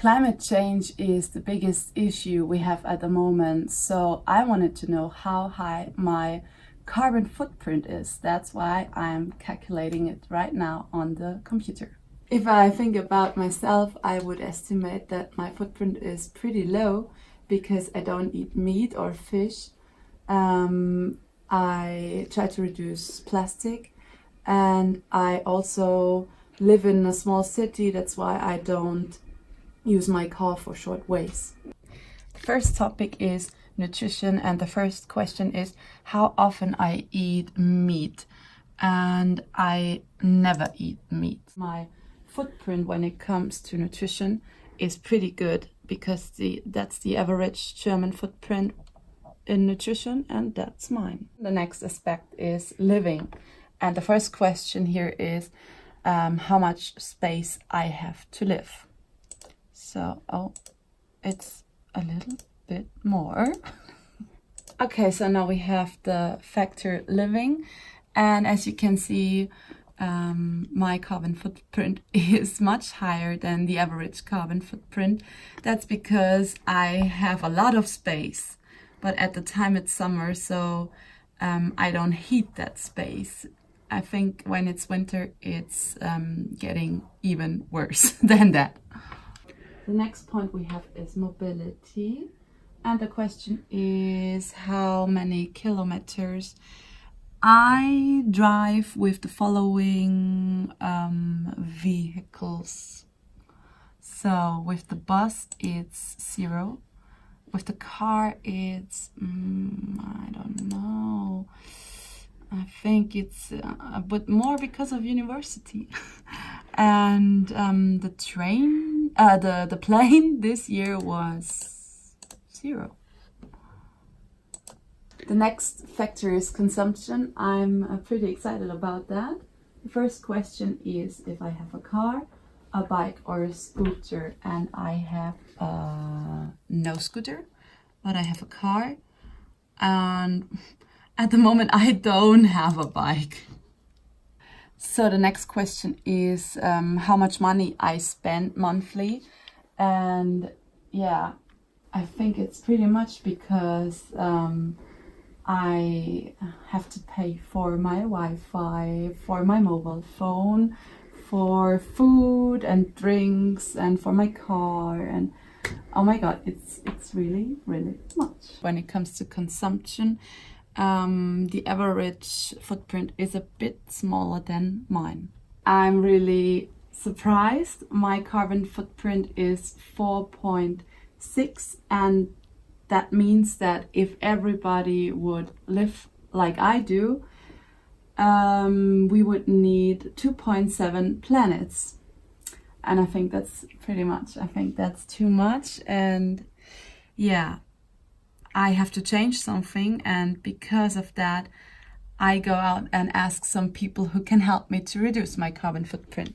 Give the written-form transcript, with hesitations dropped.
Climate change is the biggest issue we have at the moment, so I wanted to know how high my carbon footprint is. That's why I'm calculating it right now on the computer. If I think about myself, I would estimate that my footprint is pretty low because I don't eat meat or fish. I try to reduce plastic, and I also live in a small city. That's why I don't use my car for short ways. The first topic is nutrition, and the first question is how often I eat meat. And I never eat meat. My footprint when it comes to nutrition is pretty good because that's the average German footprint in nutrition, and that's mine. The next aspect is living, and the first question here is how much space I have to live. So, it's a little bit more. Okay, so now we have the factor living, and as you can see, my carbon footprint is much higher than the average carbon footprint. That's because I have a lot of space, but at the time it's summer, so I don't heat that space. I think when it's winter, it's getting even worse than that. The next point we have is mobility, and the question is how many kilometers I drive with the following vehicles. So with the bus it's 0, with the car it's I don't know, I think it's a bit more because of university. And the plane this year was 0. The next factor is consumption. I'm pretty excited about that. The first question is if I have a car, a bike or a scooter, and I have no scooter, but I have a car, and at the moment I don't have a bike. So the next question is how much money I spend monthly, and yeah, I think it's pretty much because I have to pay for my Wi-Fi, for my mobile phone, for food and drinks, and for my car, and oh my god, it's really much. When it comes to consumption, the average footprint is a bit smaller than mine. I'm really surprised. My carbon footprint is 4.6, and that means that if everybody would live like I do, we would need 2.7 planets. And I think that's pretty much, I think that's too much. And yeah, I have to change something, and because of that, I go out and ask some people who can help me to reduce my carbon footprint.